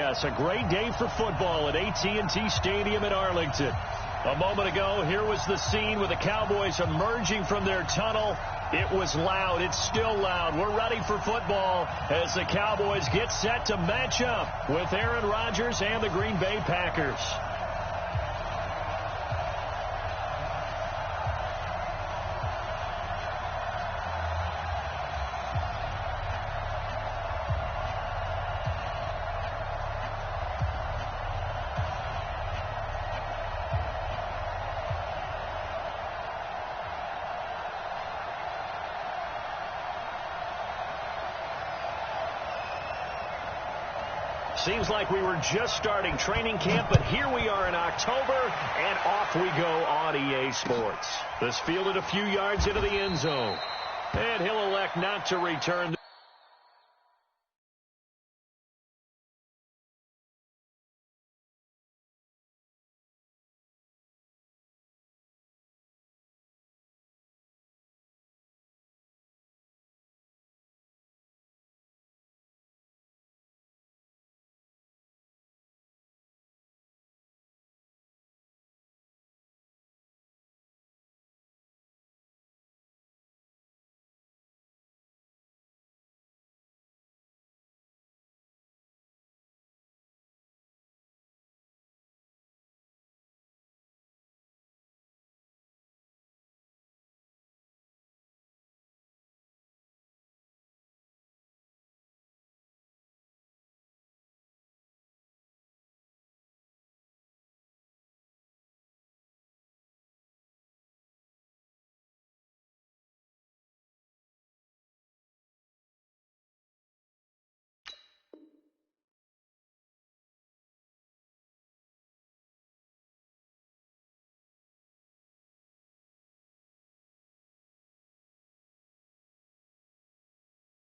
yes, a great day for football at AT&T Stadium in Arlington. A moment ago, here was the scene with the Cowboys emerging from their tunnel. It was loud. It's still loud. We're ready for football as the Cowboys get set to match up with Aaron Rodgers and the Green Bay Packers. Seems like we were just starting training camp, but here we are in October, and off we go on EA Sports. This fielded a few yards into the end zone, and he'll elect not to return.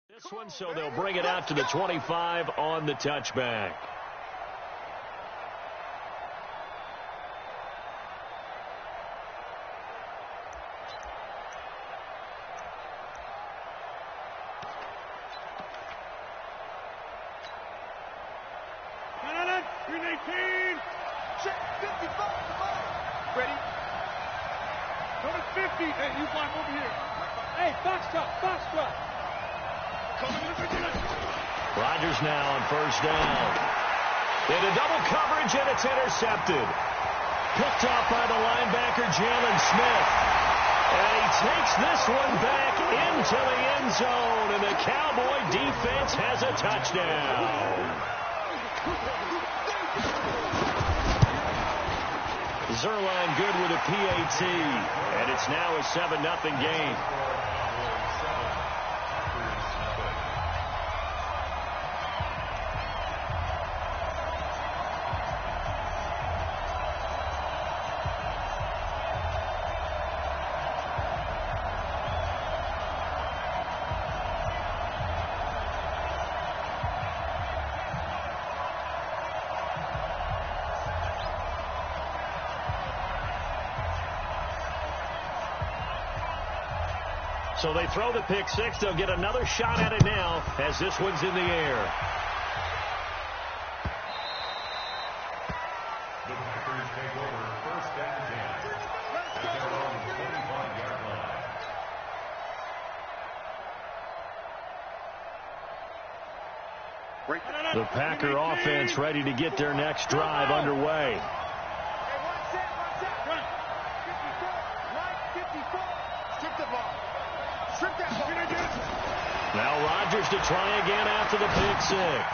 This one, so they'll bring it out to the 25 on the touchback. Ready? Number 50. Hey, you climb over here. Hey, foxtrot. Rodgers now on first down. Into double coverage, and it's intercepted. Picked off by the linebacker, Jalen Smith. And he takes this one back into the end zone, and the Cowboy defense has a touchdown. Zerline good with a PAT, and it's now a 7-0 game. So they throw the pick six. They'll get another shot at it now as this one's in the air. The Packers take over first down 10 at their own 25-yard line. The Packer offense ready to get their next drive underway. Now Rodgers to try again after the pick six.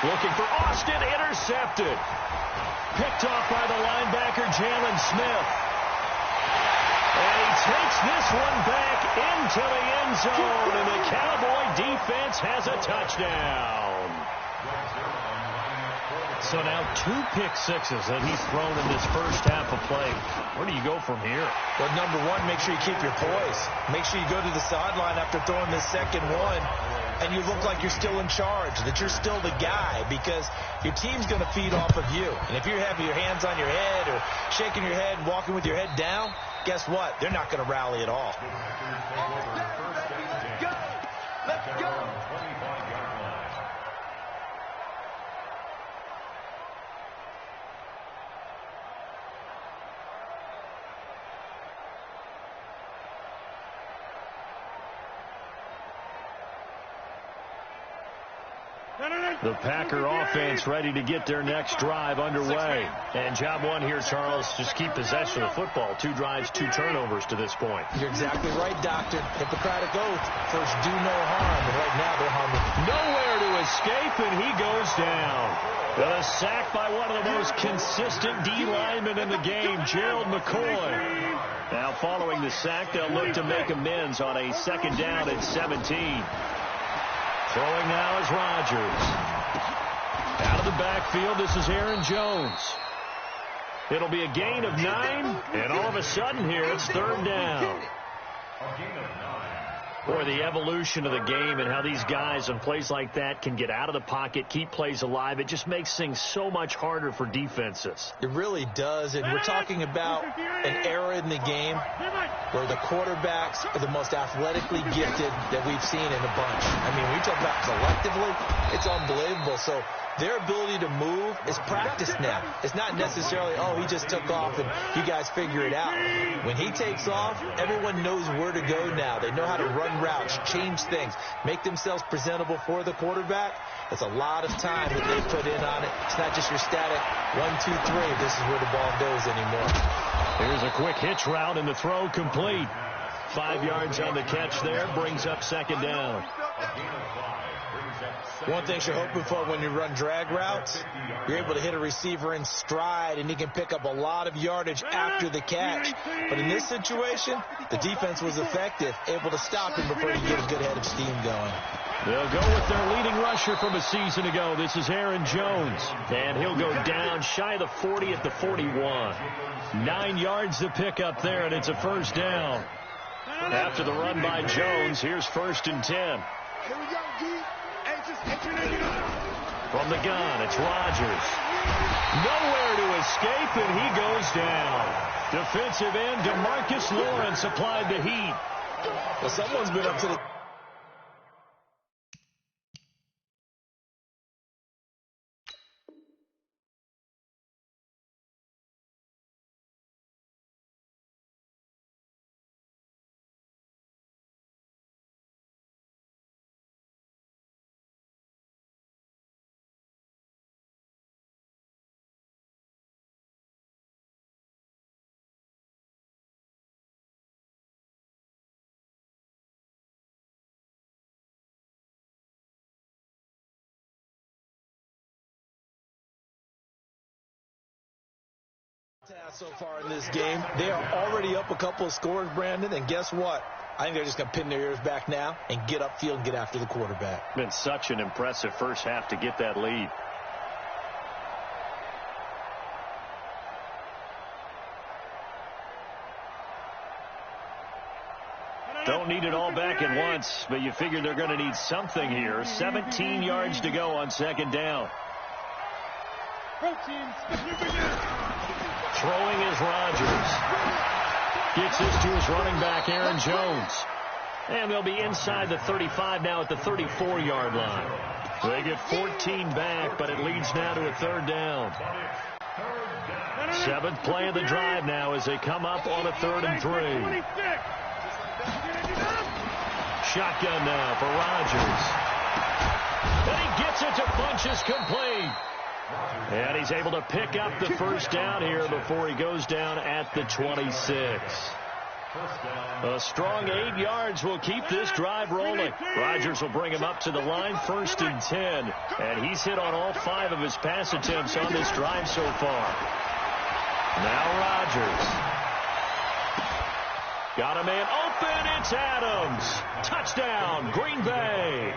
Looking for Austin, intercepted. Picked off by the linebacker, Jalen Smith. And he takes this one back into the end zone, and the Cowboy defense has a touchdown. So now 2 pick sixes that he's thrown in this first half of play. Where do you go from here? Well, number one, make sure you keep your poise. Make sure you go to the sideline after throwing this second one, and you look like you're still in charge, that you're still the guy, because your team's going to feed off of you. And if you're having your hands on your head or shaking your head, walking with your head down, guess what? They're not going to rally at all. Let's go. The Packer offense ready to get their next drive underway. And job one here, Charles, just keep possession of the football. 2 drives, 2 turnovers to this point. You're exactly right, Doctor. Hippocratic oath. First, do no harm. And right now, they're harming. Nowhere to escape, and he goes down. A sack by one of the most consistent D linemen in the game, Gerald McCoy. Now, following the sack, they'll look to make amends on a second down at 17. Throwing now is Rodgers. Out of the backfield, this is Aaron Jones. It'll be a gain of 9, and all of a sudden here, it's 3rd down. Boy, the evolution of the game and how these guys on plays like that can get out of the pocket, keep plays alive, it just makes things so much harder for defenses. It really does, and we're talking about an era in the game where the quarterbacks are the most athletically gifted that we've seen in a bunch. I mean, when you talk about collectively, it's unbelievable. So their ability to move is practiced now. It's not necessarily, oh, he just took off and you guys figure it out. When he takes off, everyone knows where to go now. They know how to run routes, change things, make themselves presentable for the quarterback. It's a lot of time that they put in on it. It's not just your static 1, 2, 3. This is where the ball goes anymore. Here's a quick hitch route and the throw complete. 5 yards on the catch there, brings up 2nd down. One thing you're hoping for when you run drag routes, you're able to hit a receiver in stride, and he can pick up a lot of yardage after the catch. But in this situation, the defense was effective, able to stop him before he get a good head of steam going. They'll go with their leading rusher from a season ago. This is Aaron Jones, and he'll go down shy of the 40 at the 41. 9 yards to pick up there, and it's a 1st down. After the run by Jones, here's 1st and 10. Here we go, D. Hey, just from the gun, it's Rodgers. Nowhere to escape, and he goes down. Defensive end DeMarcus Lawrence applied the heat. Well, someone's been up to the... so far in this game. They are already up a couple of scores, Brandon, and guess what? I think they're just going to pin their ears back now and get upfield and get after the quarterback. Been such an impressive first half to get that lead. Don't need it all back at once, but you figure they're going to need something here. 17 yards to go on 2nd down. Throwing is Rodgers. Gets this to his running back, Aaron Jones. And they'll be inside the 35 now at the 34-yard line. They get 14 back, but it leads now to a 3rd down. 7th play of the drive now as they come up on a 3rd and 3. Shotgun now for Rodgers. And he gets it to Bunches complete. And he's able to pick up the 1st down here before he goes down at the 26. A strong 8 yards will keep this drive rolling. Rodgers will bring him up to the line, 1st and 10. And he's hit on all 5 of his pass attempts on this drive so far. Now Rodgers. Got a man open. It's Adams. Touchdown, Green Bay.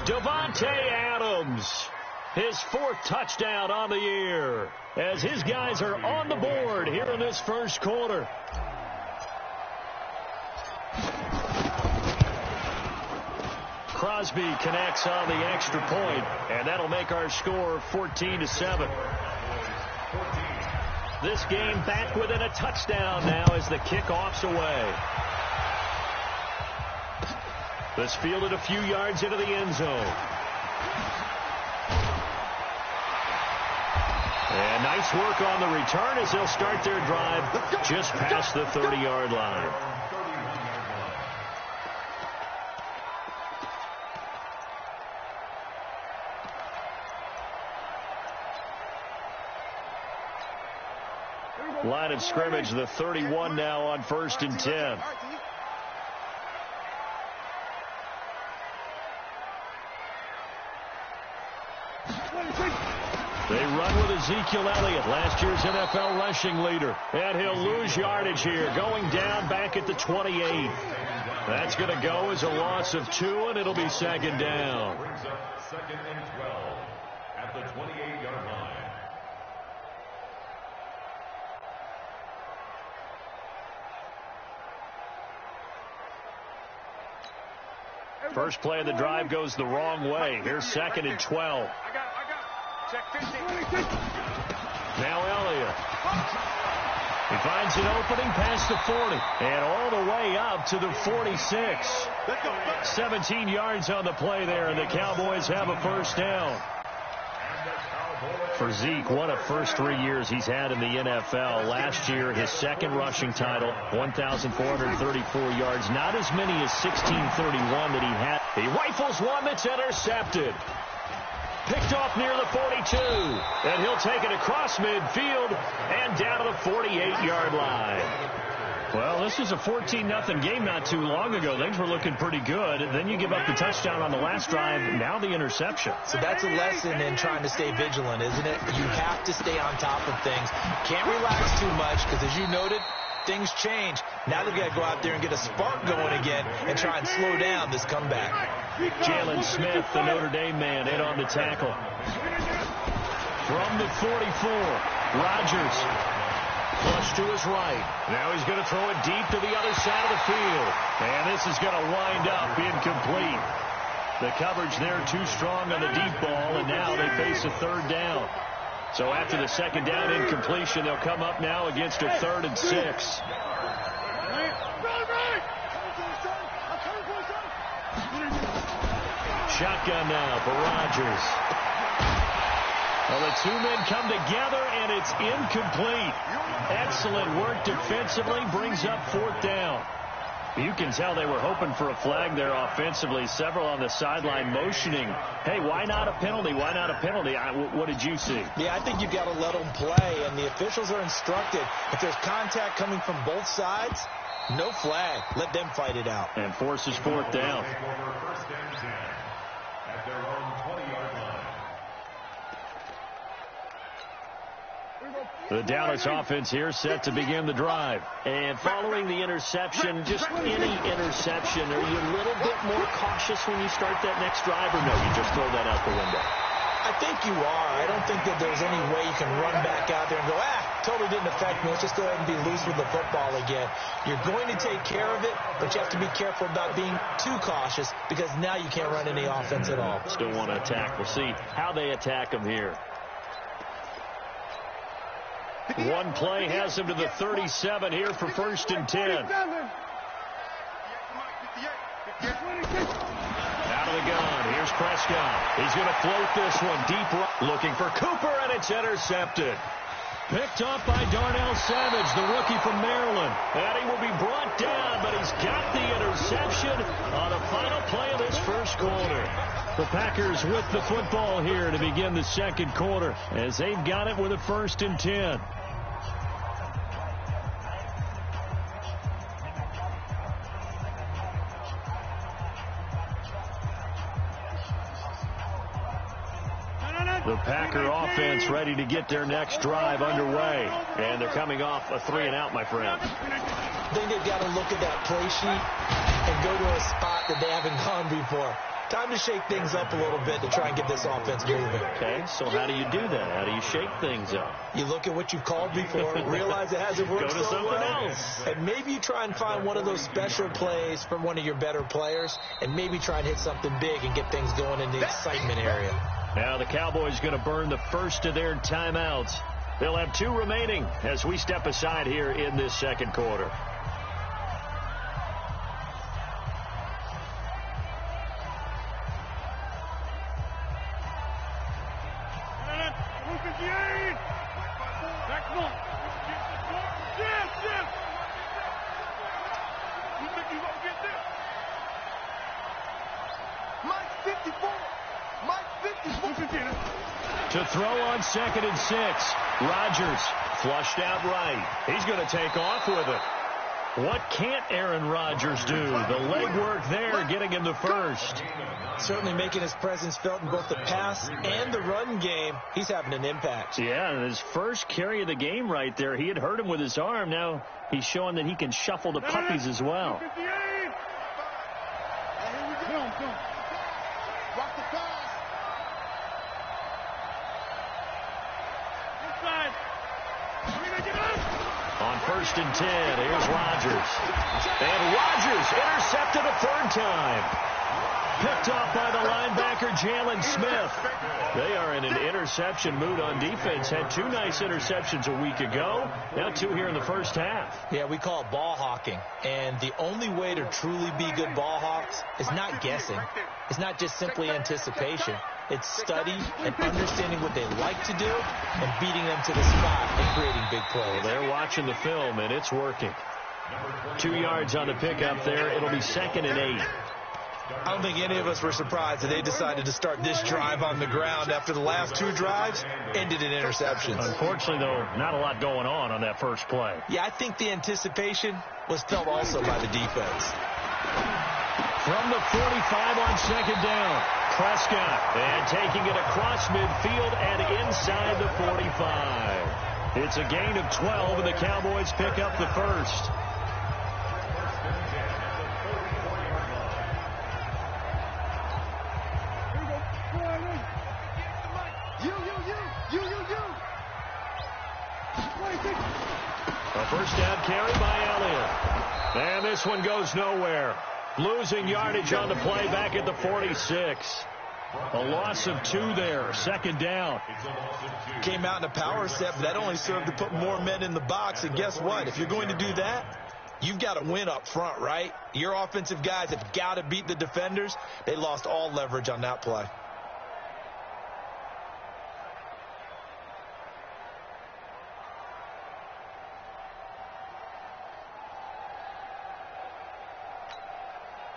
Davante Adams. His 4th touchdown on the year as his guys are on the board here in this first quarter. Crosby connects on the extra point, and that'll make our score 14-7. This game back within a touchdown now as the kickoff's away. This fielded a few yards into the end zone. And nice work on the return as they'll start their drive just past the 30-yard line. Line of scrimmage, the 31 now on 1st and 10. They run with Ezekiel Elliott, last year's NFL rushing leader. And he'll lose yardage here, going down back at the 28. That's going to go as a loss of 2, and it'll be 2nd down. Brings up 2nd and 12 at the 28-yard line. First play of the drive goes the wrong way. Here's 2nd and 12. Check 15. Now Elliott. He finds an opening past the 40 and all the way up to the 46. 17 yards on the play there, and the Cowboys have a 1st down. For Zeke, what a first 3 years he's had in the NFL. Last year, his 2nd rushing title, 1,434 yards. Not as many as 1,631 that he had. He rifles one that's intercepted. Picked off near the 42. And he'll take it across midfield and down to the 48-yard line. Well, this was a 14-0 game not too long ago. Things were looking pretty good. Then you give up the touchdown on the last drive. Now the interception. So that's a lesson in trying to stay vigilant, isn't it? You have to stay on top of things. Can't relax too much because, as you noted, things change. Now they've got to go out there and get a spark going again and try and slow down this comeback. Jalen Smith, the Notre Dame man, in on the tackle. From the 44, Rodgers. Flush to his right. Now he's going to throw it deep to the other side of the field. And this is going to wind up incomplete. The coverage there too strong on the deep ball, and now they face a 3rd down. So after the 2nd down incompletion, they'll come up now against a 3rd and 6. Shotgun now for Rodgers. Well, the 2 men come together, and it's incomplete. Excellent work defensively, brings up 4th down. You can tell they were hoping for a flag there offensively. Several on the sideline motioning, hey, why not a penalty? Why not a penalty? What did you see? Yeah, I think you've got to let them play, and the officials are instructed. If there's contact coming from both sides, no flag. Let them fight it out. And forces 4th down. First and 10 at their own 20-yard line. The Dallas offense here set to begin the drive. And following the interception, just any interception, are you a little bit more cautious when you start that next drive, or no, you just throw that out the window? I think you are. I don't think that there's any way you can run back out there and go, totally didn't affect me. Let's just go ahead and be loose with the football again. You're going to take care of it, but you have to be careful about being too cautious because now you can't run any offense at all. Still want to attack. We'll see how they attack them here. One play has him to the 37 here for 1st and 10. Out of the gun. Here's Prescott. He's going to float this one deep right. Looking for Cooper, and it's intercepted. Picked off by Darnell Savage, the rookie from Maryland. And he will be brought down, but he's got the interception on the final play of this 1st quarter. The Packers with the football here to begin the 2nd quarter as they've got it with a 1st and 10. The Packer offense ready to get their next drive underway. And they're coming off a 3-and-out, my friend. I think they've got to look at that play sheet and go to a spot that they haven't gone before. Time to shake things up a little bit to try and get this offense moving. Okay, so how do you do that? How do you shake things up? You look at what you've called before, realize it hasn't worked Go to so something well, else. and maybe you try and find one of those special plays from one of your better players, and maybe try and hit something big and get things going in the excitement area. Now the Cowboys going to burn the first of their timeouts. They'll have 2 remaining as we step aside here in this 2nd quarter. To throw on 2nd and 6. Rodgers Flushed out right. He's going to take off with it. What can't Aaron Rodgers do? The legwork there getting him the first. Certainly making his presence felt in both the pass and the run game. He's having an impact. Yeah, his first carry of the game right there. He had hurt him with his arm. Now he's showing that he can shuffle the puppies as well. On 1st and 10, here's Rodgers. And Rodgers intercepted a third time. Picked off by the linebacker, Jalen Smith. They are in an interception mood on defense. Had 2 nice interceptions a week ago. Now 2 here in the first half. Yeah, we call it ball hawking. And the only way to truly be good ball hawks is not guessing. It's not just simply anticipation. It's study and understanding what they like to do and beating them to the spot and creating big plays. Well, they're watching the film, and it's working. 2 yards on the pickup there. It'll be 2nd and 8. I don't think any of us were surprised that they decided to start this drive on the ground after the last 2 drives ended in interceptions. Unfortunately, though, not a lot going on that first play. Yeah, I think the anticipation was felt also by the defense. From the 45 on 2nd down, Prescott, and taking it across midfield and inside the 45. It's a gain of 12, and the Cowboys pick up the first. A first down carry by Elliott. And this one goes nowhere. Losing yardage on the play back at the 46. A loss of 2 there. 2nd down. Came out in a power set, but that only served to put more men in the box. And guess what? If you're going to do that, you've got to win up front, right? Your offensive guys have got to beat the defenders. They lost all leverage on that play.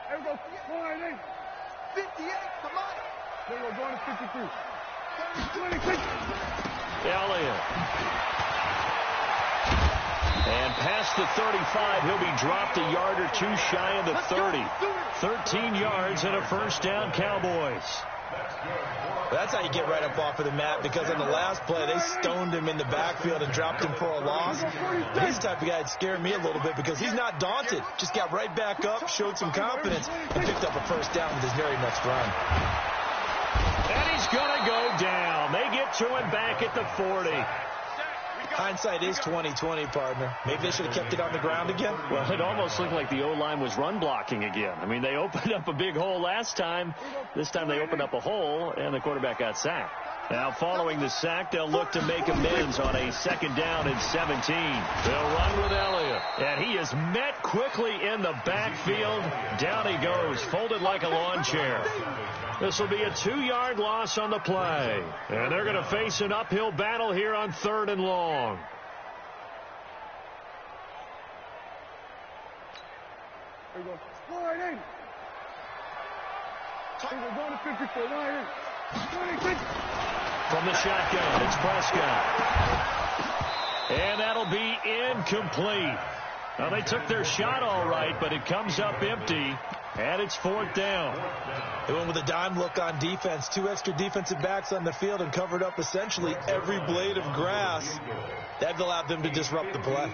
There we go. 58, come on. There we go, going to 52. 26. Elliott. And past the 35, he'll be dropped a yard or 2 shy of the 30. 13 yards and a first down, Cowboys. That's how you get right up off of the mat, because on the last play, they stoned him in the backfield and dropped him for a loss. But he's the type of guy that scared me a little bit because he's not daunted. Just got right back up, showed some confidence, and picked up a first down with his very next run. And he's going to go down. They get to him back at the 40. Hindsight is 20/20, partner. Maybe they should have kept it on the ground again. Well, it almost looked like the O-line was run blocking again. I mean, they opened up a big hole last time. This time they opened up a hole, and the quarterback got sacked. Now, following the sack, they'll look to make amends on a 2nd down and 17. They'll run with Elliott, and he is met quickly in the backfield. Down he goes, folded like a lawn chair. This will be a 2-yard loss on the play. And they're going to face an uphill battle here on 3rd and long. There we go. Slide in. We're going to 54. Line in. 26. From the shotgun, it's Prescott. And that'll be incomplete. Now, they took their shot all right, but it comes up empty. And it's 4th down. They went with a dime look on defense. 2 extra defensive backs on the field and covered up essentially every blade of grass. That allowed them to disrupt the play.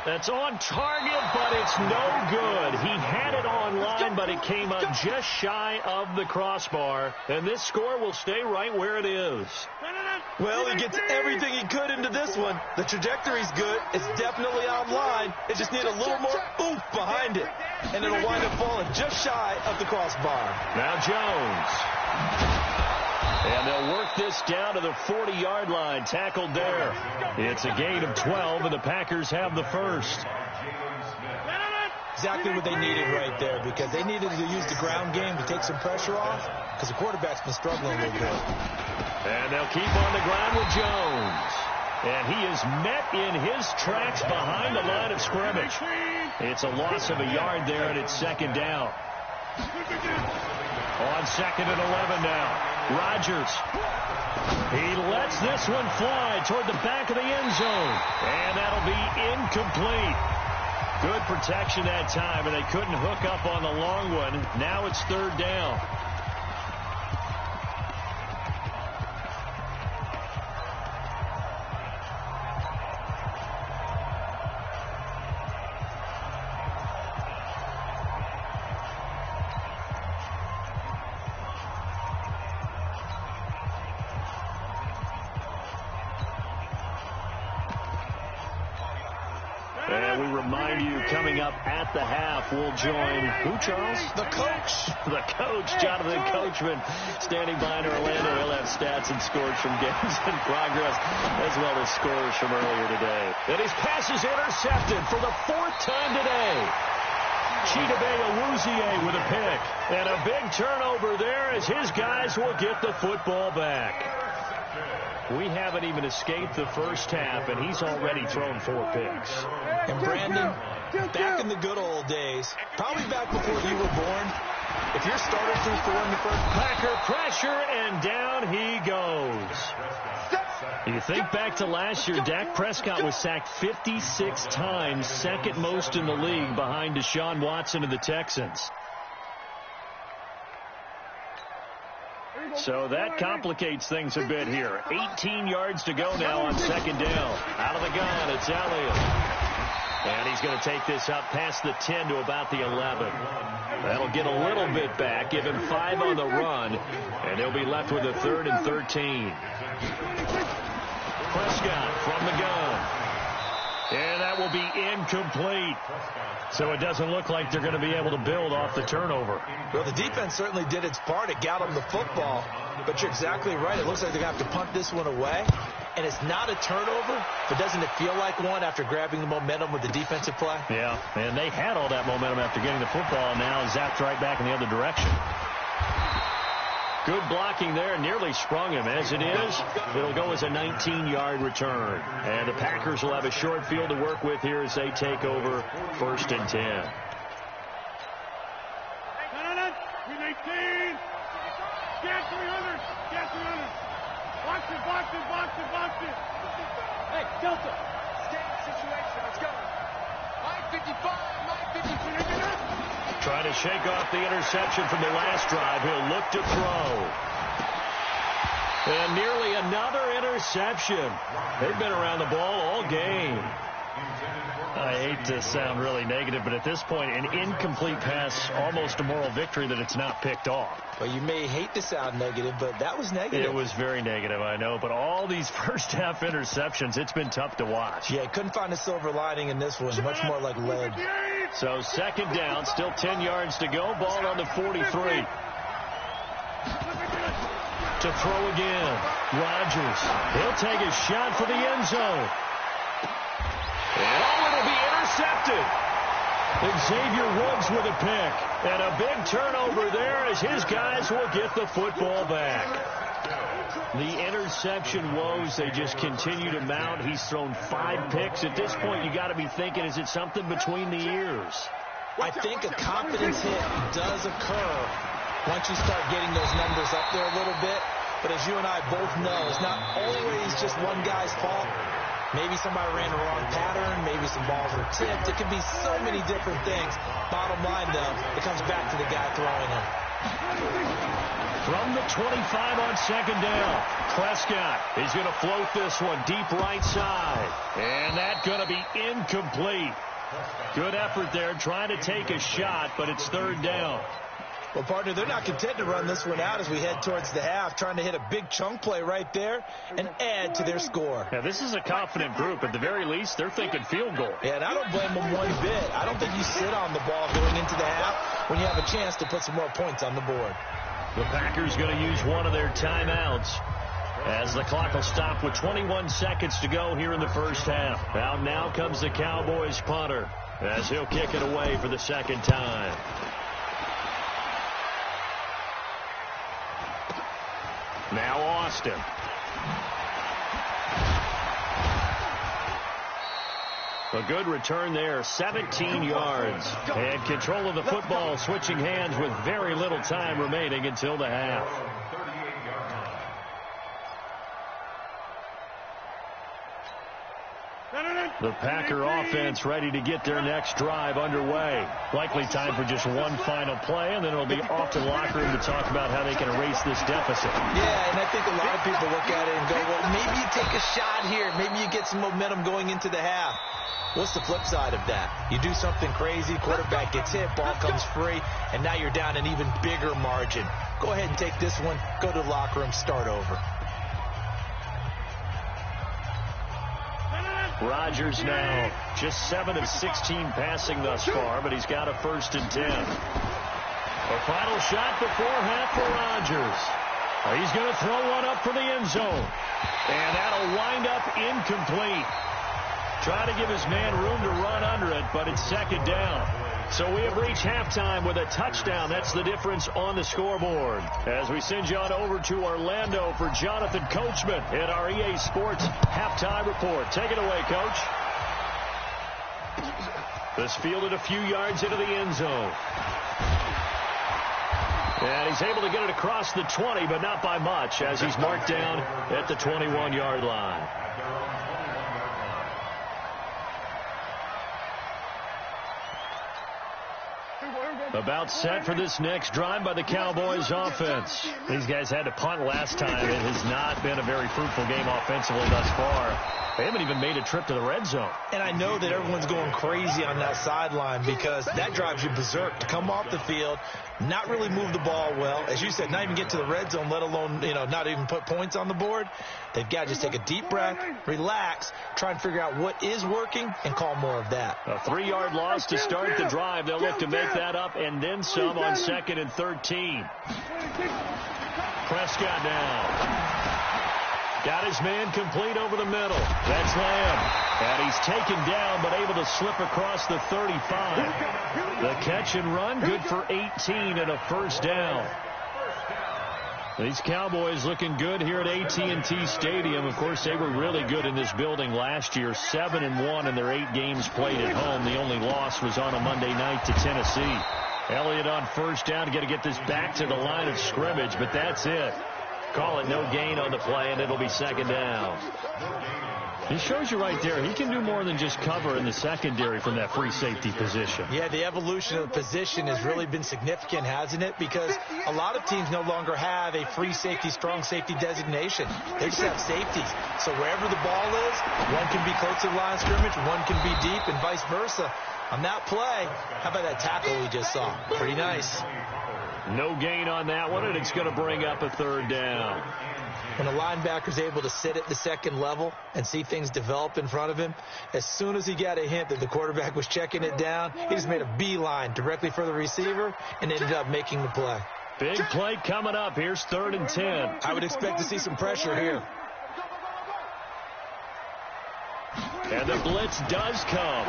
That's on target, but it's no good. He had it on line, but it came up just shy of the crossbar. And this score will stay right where it is. Well, he gets everything he could into this one. The trajectory's good. It's definitely online. It just needs a little more oomph behind it. And it'll wind up falling just shy of the crossbar. Now Jones. And they'll work this down to the 40-yard line. Tackled there. It's a gain of 12, and the Packers have the first. Exactly what they needed right there, because they needed to use the ground game to take some pressure off, because the quarterback's been struggling a little bit. And they'll keep on the ground with Jones. And he is met in his tracks behind the line of scrimmage. It's a loss of a yard there, and it's 2nd down. On 2nd and 11 now. Rodgers He lets this one fly toward the back of the end zone. And that'll be incomplete. Good protection that time, and they couldn't hook up on the long one. Now it's third down. And we remind you, coming up at the half, we'll join who, Charles? The coach. The coach, Jonathan Coachman, standing by in Orlando. He'll have stats and scores from games in progress, as well as scores from earlier today. And his pass is intercepted for the fourth time today. Chidobe Awuzie with a pick. And a big turnover there as his guys will get the football back. We haven't even escaped the first half, and he's already thrown 4 picks. And Brandon, back in the good old days, probably back before you were born, if your starter threw 4 in the first... Packer pressure, and down he goes. You think back to last year, Dak Prescott was sacked 56 times, second most in the league behind Deshaun Watson of the Texans. So that complicates things a bit here. 18 yards to go now on second down. Out of the gun, it's Elliott. And he's going to take this up past the 10 to about the 11. That'll get a little bit back, give him 5 on the run, and he'll be left with a 3rd and 13. Prescott from the gun. And that will be incomplete. So it doesn't look like they're going to be able to build off the turnover. Well, the defense certainly did its part. It got them the football. But you're exactly right. It looks like they're going to have to punt this one away. And it's not a turnover, but doesn't it feel like one after grabbing the momentum with the defensive play? Yeah, and they had all that momentum after getting the football, and now zapped right back in the other direction. Good blocking there, nearly sprung him. As it is, it'll go as a 19-yard return. And the Packers will have a short field to work with here as they take over 1st and 10. Get 300! Get 300! Box it, box it, box it, box it! Hey, Delta! Stand situation, let's go! 955, 953. Trying to shake off the interception from the last drive. He'll look to throw. And nearly another interception. They've been around the ball all game. I hate to sound really negative, but at this point, an incomplete pass, almost a moral victory that it's not picked off. Well, you may hate to sound negative, but that was negative. It was very negative, I know. But all these first-half interceptions, it's been tough to watch. Yeah, couldn't find a silver lining in this one. Much more like lead. So second down, still 10 yards to go. Ball on the 43. To throw again. Rodgers. He'll take a shot for the end zone. And it'll be intercepted. Xavier Woods with a pick. And a big turnover there as his guys will get the football back. The interception woes, they just continue to mount. He's thrown 5 picks. At this point, you got to be thinking, is it something between the ears? I think a confidence hit does occur once you start getting those numbers up there a little bit. But as you and I both know, it's not always just one guy's fault. Maybe somebody ran the wrong pattern. Maybe some balls were tipped. It can be so many different things. Bottom line, though, it comes back to the guy throwing them. From the 25 on second down, Prescott is going to float this one deep right side. And that's going to be incomplete. Good effort there, trying to take a shot, but it's third down. Well, partner, they're not content to run this one out as we head towards the half, trying to hit a big chunk play right there and add to their score. Now, this is a confident group. At the very least, they're thinking field goal. Yeah, and I don't blame them one bit. I don't think you sit on the ball going into the half when you have a chance to put some more points on the board. The Packers going to use one of their timeouts as the clock will stop with 21 seconds to go here in the first half. Now comes the Cowboys punter as he'll kick it away for the second time. Now Austin. A good return there, 17 yards. And control of the football, switching hands with very little time remaining until the half. The Packer offense ready to get their next drive underway. Likely time for just one final play, and then it'll be off to the locker room to talk about how they can erase this deficit. Yeah, and I think a lot of people look at it and go, well, maybe you take a shot here. Maybe you get some momentum going into the half. What's the flip side of that? You do something crazy, quarterback gets hit, ball comes free, and now you're down an even bigger margin. Go ahead and take this one, go to the locker room, start over. Rodgers now just 7 of 16 passing thus far, but he's got a 1st and 10. A final shot before half for Rodgers. He's going to throw one up for the end zone. And that'll wind up incomplete. Trying to give his man room to run under it, but it's 2nd down. So we have reached halftime with a touchdown. That's the difference on the scoreboard. As we send you on over to Orlando for Jonathan Coachman at our EA Sports Halftime Report. Take it away, Coach. This fielded a few yards into the end zone. And he's able to get it across the 20, but not by much, as he's marked down at the 21-yard line. About set for this next drive by the Cowboys offense. These guys had to punt last time. It has not been a very fruitful game offensively thus far. They haven't even made a trip to the red zone. And I know that everyone's going crazy on that sideline because that drives you berserk to come off the field, not really move the ball well. As you said, not even get to the red zone, let alone, not even put points on the board. They've got to just take a deep breath, relax, try and figure out what is working, and call more of that. A 3-yard loss to start the drive. They'll look to make that up and then some on 2nd and 13. Prescott now. Got his man complete over the middle. That's Lamb. And he's taken down, but able to slip across the 35. The catch and run, good for 18 and a 1st down. These Cowboys looking good here at AT&T Stadium. Of course, they were really good in this building last year. 7-1 in their 8 games played at home. The only loss was on a Monday night to Tennessee. Elliott on 1st down. Got to get this back to the line of scrimmage, but that's it. Call it no gain on the play, and it'll be 2nd down. He shows you right there, he can do more than just cover in the secondary from that free safety position. Yeah, the evolution of the position has really been significant, hasn't it? Because a lot of teams no longer have a free safety, strong safety designation. They just have safeties. So wherever the ball is, one can be close to the line of scrimmage, one can be deep, and vice versa. On that play, how about that tackle we just saw? Pretty nice. No gain on that one, and it's going to bring up a 3rd down. When a linebacker's able to sit at the 2nd level and see things develop in front of him, as soon as he got a hint that the quarterback was checking it down, he just made a beeline directly for the receiver and ended up making the play. Big play coming up. Here's 3rd and 10. I would expect to see some pressure here. And the blitz does come.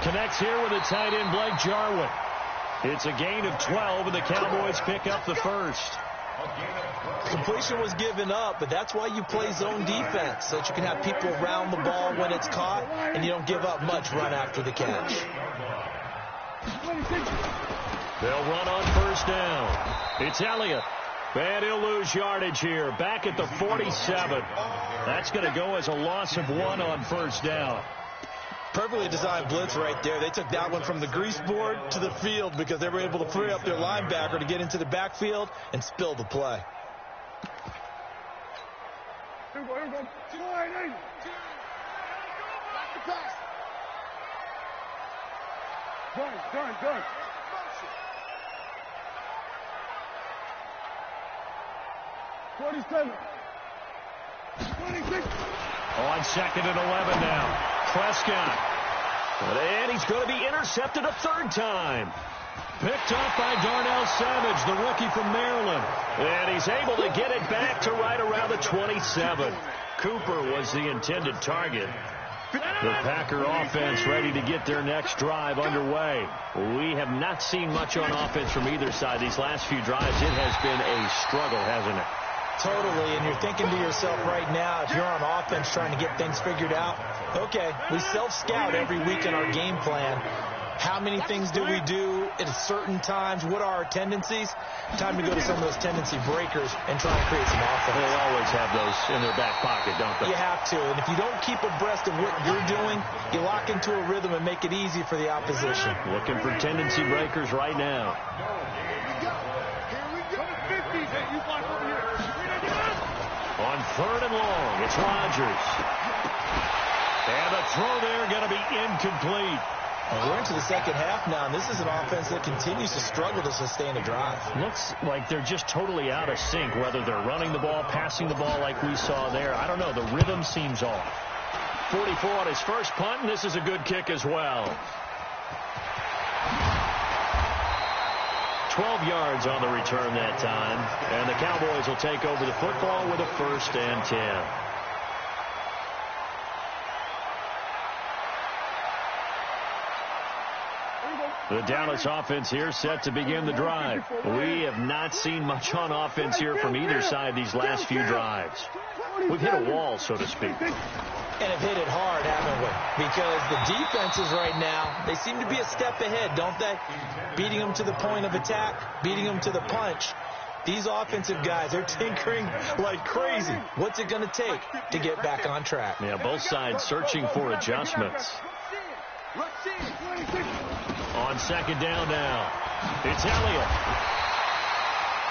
Connects here with a tight end, Blake Jarwin. It's a gain of 12, and the Cowboys pick up the 1st. Completion was given up, but that's why you play zone defense, so that you can have people around the ball when it's caught, and you don't give up much run after the catch. They'll run on 1st down. It's Elliott. And he'll lose yardage here. Back at the 47. That's going to go as a loss of 1 on 1st down. Perfectly designed blitz right there. They took that one from the grease board to the field because they were able to free up their linebacker to get into the backfield and spill the play. Done. 27. 26. On 2nd and 11 now. Prescott. And he's going to be intercepted a 3rd time. Picked up by Darnell Savage, the rookie from Maryland. And he's able to get it back to right around the 27. Cooper was the intended target. The Packer offense ready to get their next drive underway. We have not seen much on offense from either side. These last few drives, it has been a struggle, hasn't it? Totally, and you're thinking to yourself right now, if you're on offense trying to get things figured out, okay, we self-scout every week in our game plan. How many things do we do at certain times? What are our tendencies? Time to go to some of those tendency breakers and try and create some offense. They'll always have those in their back pocket, don't they? You have to. And if you don't keep abreast of what you're doing, you lock into a rhythm and make it easy for the opposition. Looking for tendency breakers right now. On 3rd and long, it's Rodgers. And the throw there going to be incomplete. Well, we're into the second half now, and this is an offense that continues to struggle to sustain a drive. Looks like they're just totally out of sync, whether they're running the ball, passing the ball like we saw there. I don't know. The rhythm seems off. 44 on his first punt, and this is a good kick as well. 12 yards on the return that time, and the Cowboys will take over the football with a 1st and 10. The Dallas offense here set to begin the drive. We have not seen much on offense here from either side these last few drives. We've hit a wall, so to speak. And have hit it hard, haven't we? Because the defenses right now, they seem to be a step ahead, don't they? Beating them to the point of attack, beating them to the punch. These offensive guys, they're tinkering like crazy. What's it going to take to get back on track? Yeah, both sides searching for adjustments. On 2nd down now, it's Elliott.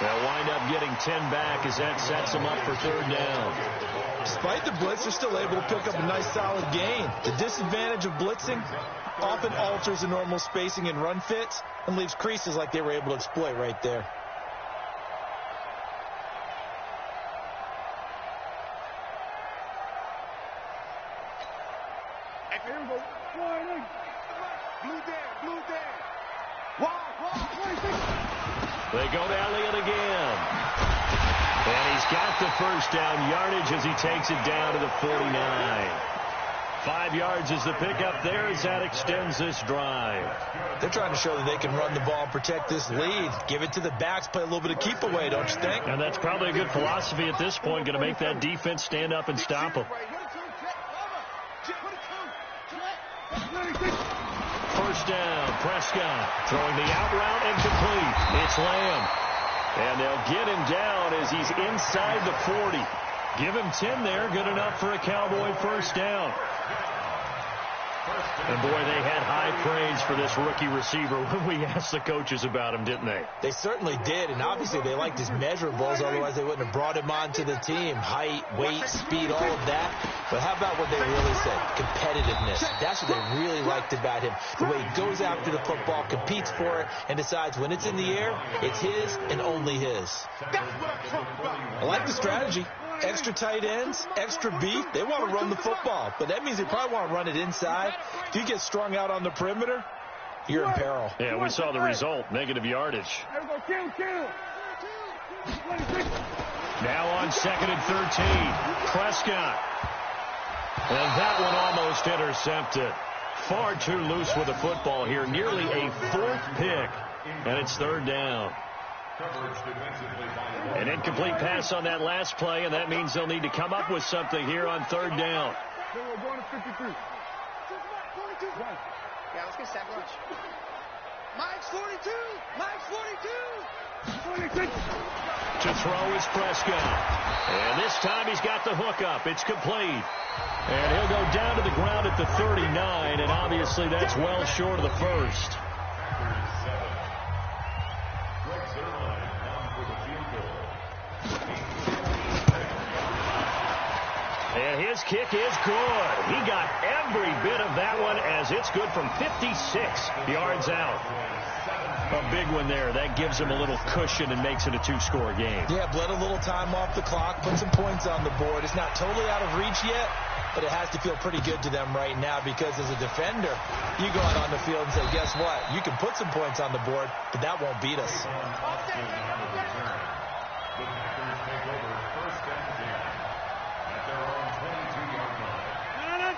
They'll wind up getting 10 back as that sets them up for 3rd down. Despite the blitz, they're still able to pick up a nice solid gain. The disadvantage of blitzing often alters the normal spacing and run fits and leaves creases like they were able to exploit right there. They go to Elliott again. And he's got the 1st down yardage as he takes it down to the 49. 5 yards is the pickup there as that extends this drive. They're trying to show that they can run the ball and protect this lead. Give it to the backs, play a little bit of keep away, don't you think? And that's probably a good philosophy at this point, going to make that defense stand up and stop them. 1st down, Prescott throwing the out route and complete. It's Lamb. And they'll get him down as he's inside the 40. Give him 10 there, good enough for a Cowboy 1st down. And boy, they had high praise for this rookie receiver when we asked the coaches about him, didn't they? They certainly did, and obviously they liked his measurables, otherwise they wouldn't have brought him onto the team. Height, weight, speed, all of that. But how about what they really said? Competitiveness. That's what they really liked about him. The way he goes after the football, competes for it, and decides when it's in the air, it's his and only his. I like the strategy. Extra tight ends, extra beef. They want to run the football, but that means they probably want to run it inside. If you get strung out on the perimeter, you're in peril. Yeah, we saw the result, negative yardage. Now on 2nd and 13, Prescott. And that one almost intercepted. Far too loose with the football here. Nearly a 4th pick, and it's 3rd down. An incomplete pass on that last play, and that means they'll need to come up with something here on 3rd down. Yeah, let's get sack lunch. Mike's 42! Mike's 42! To throw is Prescott. And this time he's got the hook up. It's complete. And he'll go down to the ground at the 39, and obviously that's well short of the 1st. And his kick is good. He got every bit of that one as it's good from 56 yards out. A big one there. That gives him a little cushion and makes it a 2-score game. Yeah, bled a little time off the clock, put some points on the board. It's not totally out of reach yet, but it has to feel pretty good to them right now because as a defender, you go out on the field and say, guess what? You can put some points on the board, but that won't beat us.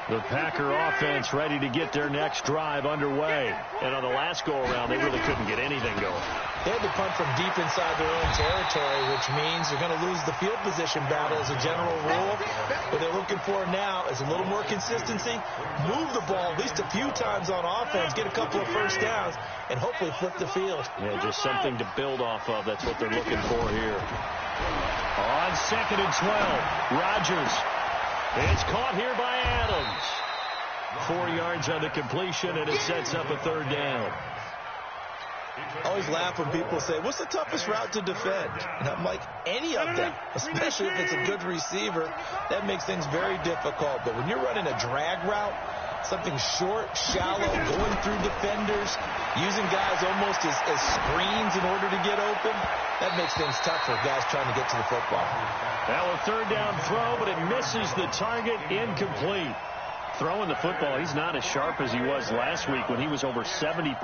The Packer offense ready to get their next drive underway. And on the last go-around, they really couldn't get anything going. They had to punt from deep inside their own territory, which means they're going to lose the field position battle as a general rule. What they're looking for now is a little more consistency, move the ball at least a few times on offense, get a couple of first downs, and hopefully flip the field. Yeah, just something to build off of. That's what they're looking for here. On 2nd and 12, Rodgers. It's caught here by Adams. 4 yards on the completion, and it sets up a 3rd down. I always laugh when people say, what's the toughest route to defend? And I'm like, any of them, especially if it's a good receiver. That makes things very difficult. But when you're running a drag route, something short, shallow, going through defenders, using guys almost as screens in order to get open, that makes things tough for guys trying to get to the football. Now a 3rd down throw, but it misses the target, incomplete. Throwing the football, he's not as sharp as he was last week when he was over 70%.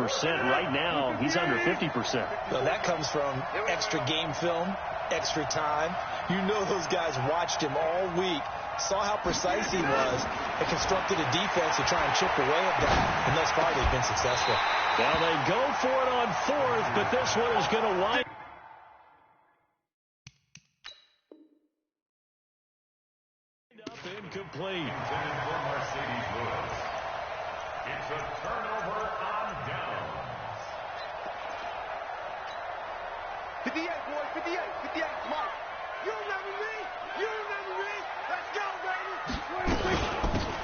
Right now, he's under 50%. Well, that comes from extra game film, extra time. You know those guys watched him all week, saw how precise he was, and constructed a defense to try and chip away at that. And thus far, they've been successful. Now they go for it on 4th, but this one is going to wind. Incomplete. It's a turnover on downs. 58, boy, 58, 58, come on. You remember me? You remember me? Let's go, baby.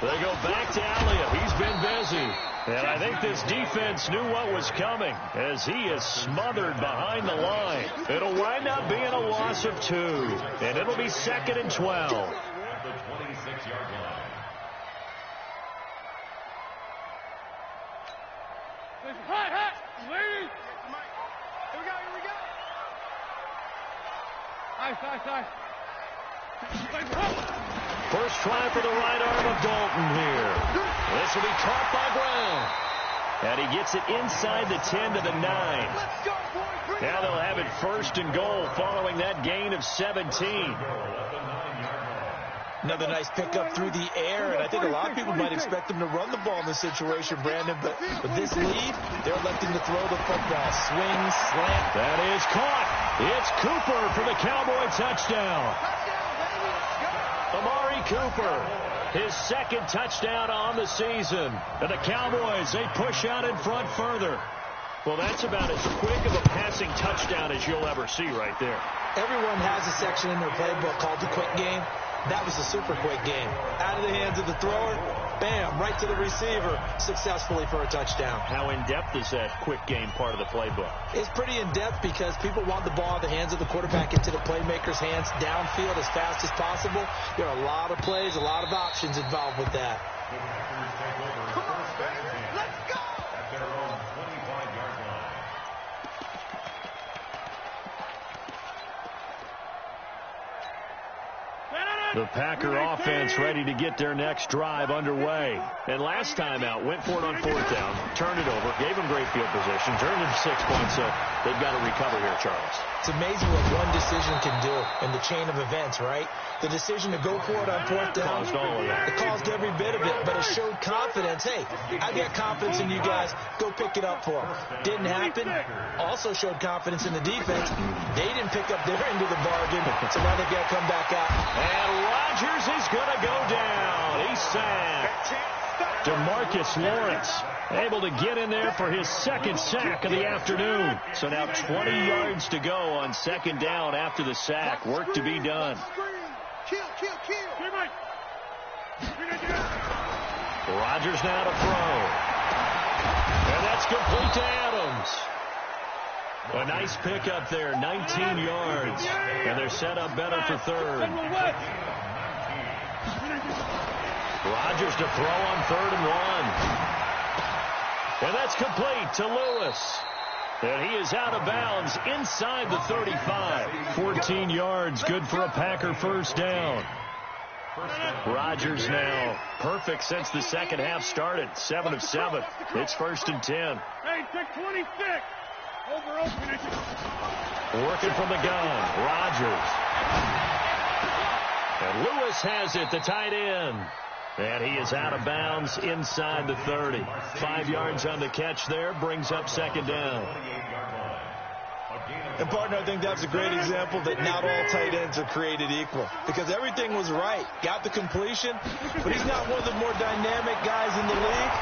They go back to Elliott. He's been busy. And I think this defense knew what was coming as he is smothered behind the line. It'll wind up being a loss of 2. And it'll be 2nd and 12. At the 26-yard line. Hot, ladies. Here we go. Ice. First try for the right arm of Dalton here. This will be caught by Brown. And he gets it inside the 10 to the 9. Let's go, boy. Now they'll have it 1st and goal following that gain of 17. Another nice pickup through the air, and I think a lot of people might expect them to run the ball in this situation, Brandon, but with this lead, they're electing to throw the football. Swing, slant. That is caught. It's Cooper for the Cowboy touchdown. Amari Cooper, his 2nd touchdown on the season. And the Cowboys, they push out in front further. Well, that's about as quick of a passing touchdown as you'll ever see right there. Everyone has a section in their playbook called the quick game. That was a super quick game. Out of the hands of the thrower, bam, right to the receiver, successfully for a touchdown. How in-depth is that quick game part of the playbook? It's pretty in-depth because people want the ball out of the hands of the quarterback into the playmaker's hands downfield as fast as possible. There are a lot of plays, a lot of options involved with that. The Packers take over first down and 10. Let's go. At their own 25-yard line. The Packer offense ready to get their next drive underway. And last time out, went for it on 4th down, turned it over, gave them great field position, turned it 6 points, so they've got to recover here, Charles. It's amazing what one decision can do in the chain of events, right? The decision to go for it on 4th down. Caused all of that. It caused every bit of it, but it showed confidence. Hey, I got confidence in you guys. Go pick it up for them. Didn't happen. Also showed confidence in the defense. They didn't pick up their end of the bargain, so now they've got to come back out. And Rodgers is going to go down. He's sacked. DeMarcus Lawrence able to get in there for his 2nd sack of the afternoon. So now 20 yards to go on 2nd down after the sack. Work to be done. Kill. Rodgers now to throw. And that's complete to Adams. A nice pickup there, 19 yards. And they're set up better for 3rd. Rodgers to throw on 3rd and 1. And that's complete to Lewis. And he is out of bounds inside the 35. 14 yards, good for a Packer first down. Rodgers now perfect since the second half started. 7 of 7. It's 1st and 10. Hey, take 26. Over open. Working from the gun, Rodgers. And Lewis has it, the tight end. And he is out of bounds inside the 30. 5 yards on the catch there, brings up 2nd down. And, partner, I think that's a great example that not all tight ends are created equal, because everything was right. Got the completion, but he's not one of the more dynamic guys in the league.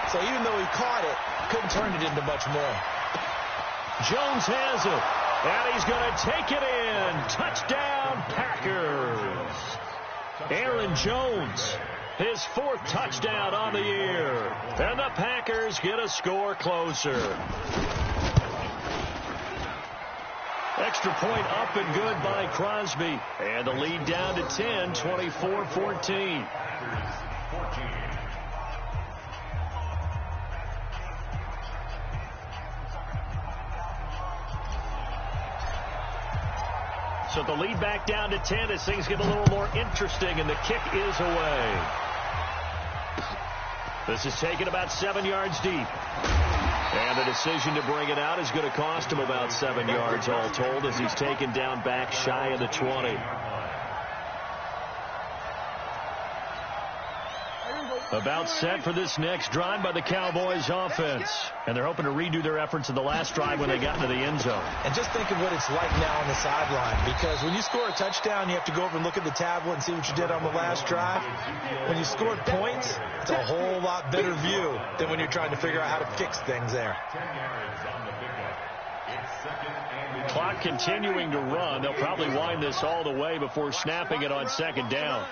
So even though he caught it, couldn't turn it into much more. Jones has it, and he's going to take it in. Touchdown, Packers. Aaron Jones, his 4th touchdown on the year. And the Packers get a score closer. Extra point up and good by Crosby. And the lead down to 10, 24-14. So the lead back down to 10 as things get a little more interesting, and the kick is away. This is taken about 7 yards deep. And the decision to bring it out is going to cost him about 7 yards all told as he's taken down back shy of the 20. About set for this next drive by the Cowboys offense. And they're hoping to redo their efforts in the last drive when they got into the end zone. And just think of what it's like now on the sideline, because when you score a touchdown, you have to go over and look at the tablet and see what you did on the last drive. When you scored points, it's a whole lot better view than when you're trying to figure out how to fix things there. Clock continuing to run. They'll probably wind this all the way before snapping it on second down.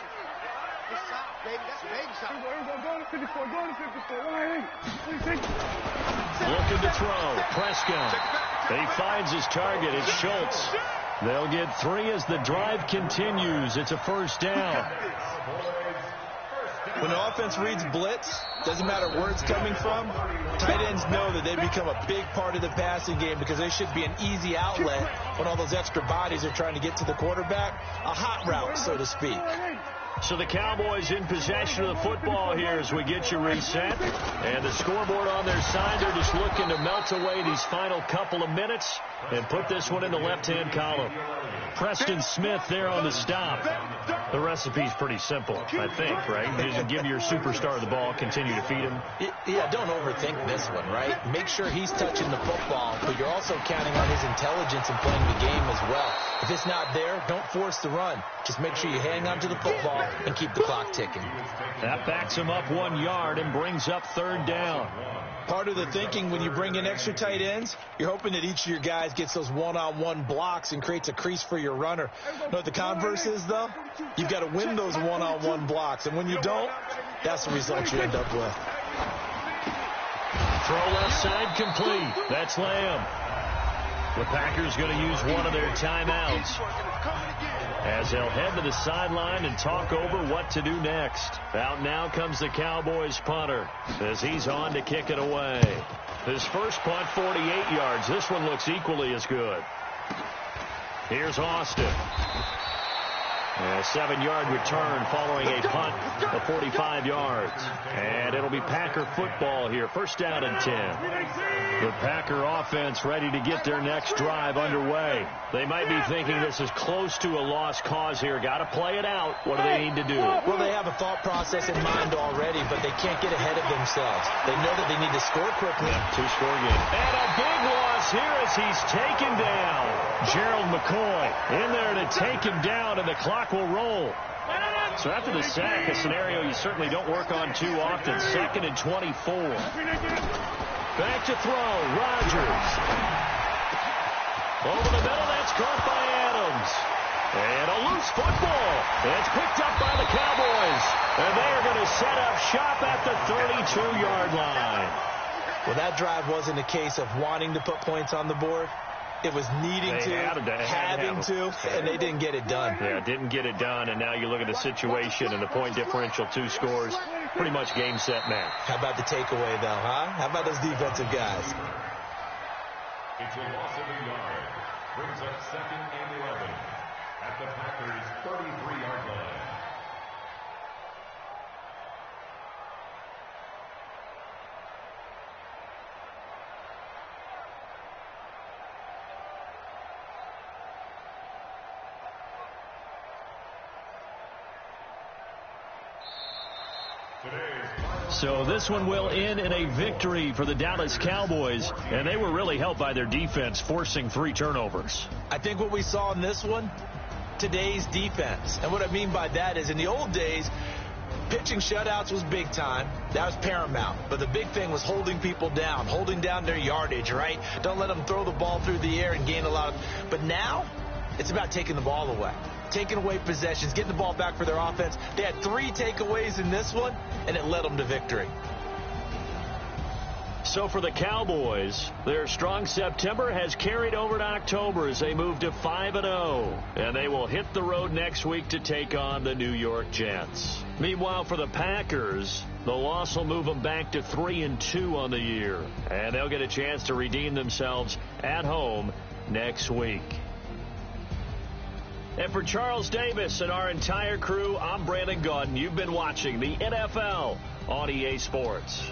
Looking to throw. Prescott. He finds his target. It's Schultz. They'll get 3 as the drive continues. It's a first down. When the offense reads blitz, doesn't matter where it's coming from, tight ends know that they become a big part of the passing game because they should be an easy outlet when all those extra bodies are trying to get to the quarterback. A hot route, so to speak. So the Cowboys in possession of the football here as we get you reset. And the scoreboard on their side, they're just looking to melt away these final couple of minutes and put this one in the left-hand column. Preston Smith there on the stop. The recipe's pretty simple, I think, right? Just give your superstar the ball, continue to feed him. Yeah, don't overthink this one, right? Make sure he's touching the football, but you're also counting on his intelligence in playing the game as well. If it's not there, don't force the run. Just make sure you hang on to the football and keep the clock ticking. That backs him up 1 yard and brings up third down. Part of the thinking when you bring in extra tight ends, you're hoping that each of your guys gets those one-on-one blocks and creates a crease for your runner. You know what the converse is, though? You've got to win those one-on-one blocks, and when you don't, that's the result you end up with. Throw left side complete. That's Lamb. The Packers going to use one of their timeouts as they'll head to the sideline and talk over what to do next. Out now comes the Cowboys punter as he's on to kick it away. His first punt, 48 yards. This one looks equally as good. Here's Austin. A 7-yard return following a punt of 45 yards. And it'll be Packer football here. First down and 10. The Packer offense ready to get their next drive underway. They might be thinking this is close to a lost cause here. Got to play it out. What do they need to do? Well, they have a thought process in mind already, but they can't get ahead of themselves. They know that they need to score quickly. Two-score game. And a big loss here as he's taken down. Gerald McCoy in there to take him down, and the clock will roll. So after the sack, a scenario you certainly don't work on too often. 2nd and 24. Back to throw. Rodgers. Over the middle. That's caught by Adams. And a loose football. It's picked up by the Cowboys. And they are going to set up shop at the 32-yard line. Well, that drive wasn't a case of wanting to put points on the board. It was needing having to, and they didn't get it done. Yeah, didn't get it done, and now you look at the situation and the point differential, 2 scores, pretty much game, set, match. How about the takeaway, though, huh? How about those defensive guys? It's a loss of a yard. Brings up 2nd and 11 at the Packers' 33-yard line. Today's So this one will end in a victory for the Dallas Cowboys, and they were really helped by their defense forcing 3 turnovers. I think what we saw in this one, today's defense. And what I mean by that is in the old days, pitching shutouts was big time. That was paramount. But the big thing was holding people down, holding down their yardage, right? Don't let them throw the ball through the air and gain a lot of... But now, it's about taking the ball away. Taking away possessions, getting the ball back for their offense. They had 3 takeaways in this one, and it led them to victory. So for the Cowboys, their strong September has carried over to October as they move to 5-0. And they will hit the road next week to take on the New York Jets. Meanwhile, for the Packers, the loss will move them back to 3-2 on the year. And they'll get a chance to redeem themselves at home next week. And for Charles Davis and our entire crew, I'm Brandon Gaudin. You've been watching the NFL on EA Sports.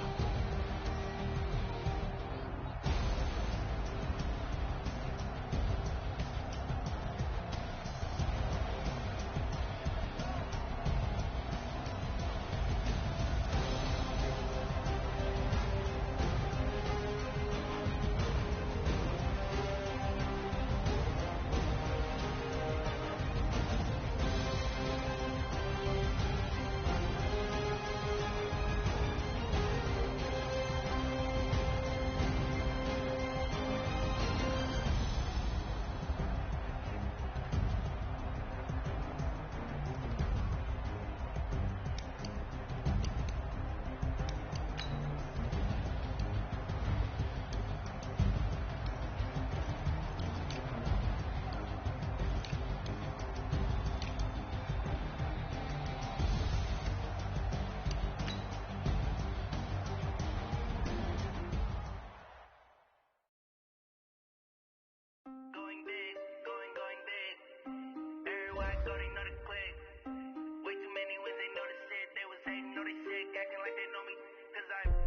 Way too many when they notice it, they was hating, know they sick, acting like they know me, 'cause I